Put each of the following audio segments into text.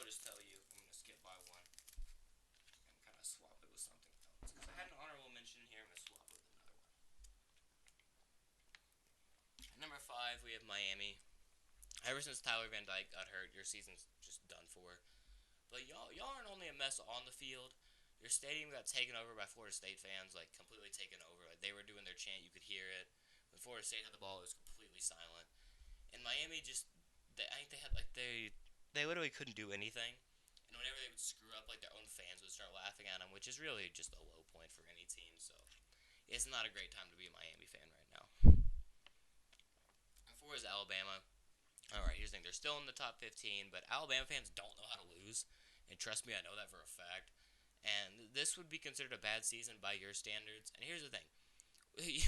I'll just tell you. I'm gonna skip by one and kind of swap it with something else. Because I had an honorable mention here. I'm gonna swap it with another one. At number 5, we have Miami. Ever since Tyler Van Dyke got hurt, your season's just done for. But y'all aren't only a mess on the field. Your stadium got taken over by Florida State fans, like completely taken over. Like they were doing their chant, you could hear it. When Florida State had the ball, it was completely silent. And Miami just, I think they had like they literally couldn't do anything. And whenever they would screw up, like their own fans would start laughing at them, which is really just a low point for any team. So it's not a great time to be a Miami fan right now. And for is Alabama. All right, here's the thing: they're still in the top 15, but Alabama fans don't know how to lose, and trust me, I know that for a fact. And this would be considered a bad season by your standards. And here's the thing: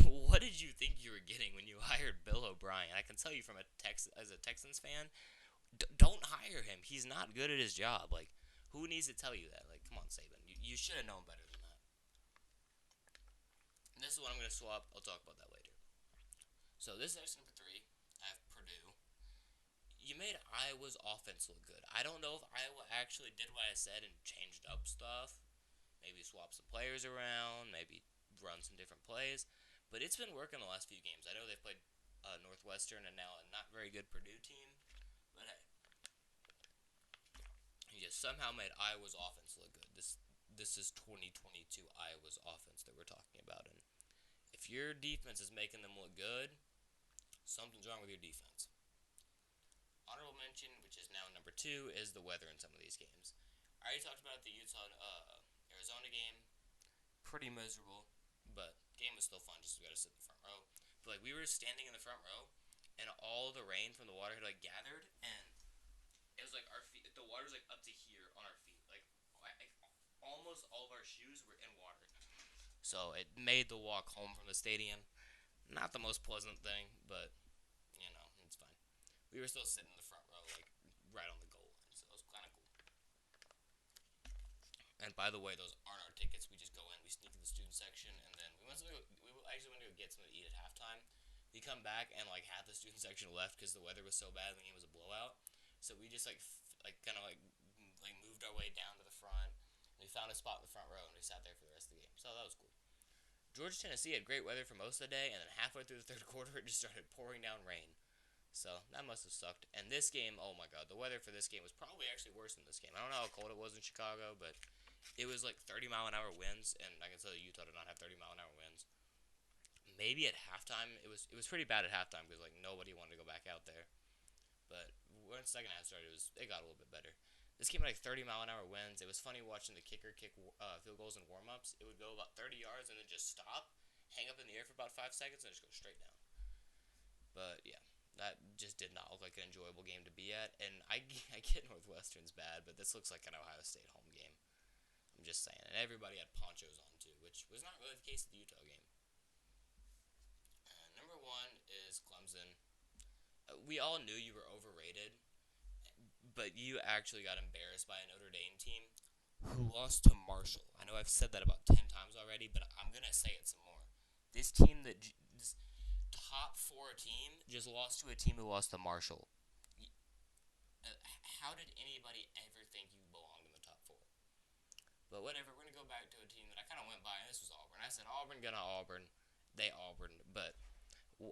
what did you think you were getting when you hired Bill O'Brien? I can tell you from as a Texans fan, don't hire him. He's not good at his job. Like, who needs to tell you that? Like, come on, Saban, you should have known better than that. And this is what I'm gonna swap. I'll talk about that later. So this is number 3. I have Purdue. You made Iowa's offense look good. I don't know if Iowa actually did what I said and changed up stuff. Maybe swap some players around. Maybe run some different plays. But it's been working the last few games. I know they've played Northwestern and now a not very good Purdue team. But hey, he just somehow made Iowa's offense look good. This is 2022 Iowa's offense that we're talking about. And if your defense is making them look good, something's wrong with your defense. Honorable mention, which is now number 2, is the weather in some of these games. I already talked about the Utah Arizona game. Pretty miserable, but game was still fun. Just we got to sit in the front row. But like we were standing in the front row, and all the rain from the water had like gathered, and it was like our feet. The water was like up to here on our feet. Like almost all of our shoes were in water. So it made the walk home from the stadium not the most pleasant thing, but it's fine. We were still sitting in the front row, like right on the goal line, so it was kind of cool. And by the way, those aren't our tickets. We just go in, we sneak in the student section, and then we actually went to go get something to eat at halftime. We come back and like half the student section left because the weather was so bad and the game was a blowout. So we just kind of like moved our way down to the front. And we found a spot in the front row and we sat there for the rest of the game. So that was cool. Georgia Tennessee had great weather for most of the day, and then halfway through the third quarter, it just started pouring down rain. So that must have sucked. And this game, oh my god, the weather for this game was probably actually worse than this game. I don't know how cold it was in Chicago, but it was like 30-mile-an-hour winds, and I can tell you Utah did not have 30-mile-an-hour winds. Maybe at halftime, it was pretty bad at halftime because like nobody wanted to go back out there. But when the second half started, it got a little bit better. This came at like 30-mile-an-hour winds. It was funny watching the kicker kick field goals and warm-ups. It would go about 30 yards and then just stop, hang up in the air for about 5 seconds, and just go straight down. But yeah, that just did not look like an enjoyable game to be at. And I get Northwestern's bad, but this looks like an Ohio State home game. I'm just saying. And everybody had ponchos on too, which was not really the case at the Utah game. Number 1 is Clemson. We all knew you were overrated, but you actually got embarrassed by a Notre Dame team who lost to Marshall. I know I've said that about 10 times already, but I'm going to say it some more. This team this top 4 team just lost to a team who lost to Marshall. How did anybody ever think you belonged in the top 4? But whatever, we're going to go back to a team that I kind of went by, and this was Auburn. I said Auburn gonna Auburn. They Auburn, but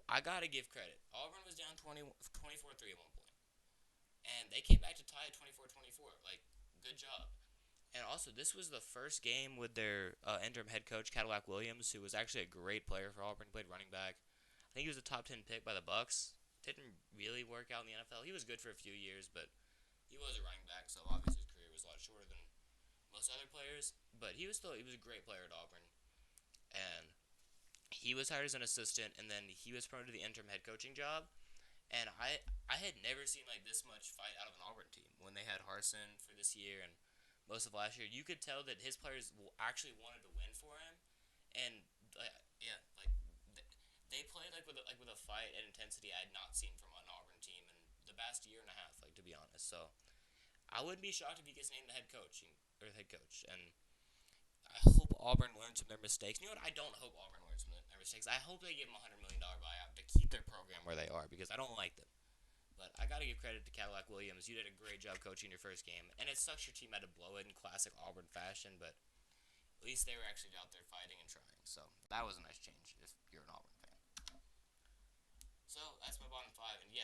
I got to give credit. Auburn was down 24-3 at one point. And they came back to tie at 24-24. Like, good job. And also, this was the first game with their interim head coach, Cadillac Williams, who was actually a great player for Auburn. He played running back. I think he was a top 10 pick by the Bucks. Didn't really work out in the NFL. He was good for a few years, but he was a running back, so obviously his career was a lot shorter than most other players. But he was a great player at Auburn. And he was hired as an assistant, and then he was promoted to the interim head coaching job. And I had never seen like this much fight out of an Auburn team when they had Harsin for this year and most of last year. You could tell that his players actually wanted to win for him, and yeah, like they played with a fight and intensity I had not seen from an Auburn team in the past year and a half. Like to be honest, so I wouldn't be shocked if he gets named the head coach or the head coach. And I hope Auburn learns from their mistakes. You know what? I don't hope Auburn learns from their mistakes. I hope they give them $100 million buyout to keep their program where they are because I don't like them. But I got to give credit to Cadillac Williams. You did a great job coaching your first game, and it sucks your team had to blow it in classic Auburn fashion, but at least they were actually out there fighting and trying. So that was a nice change if you're an Auburn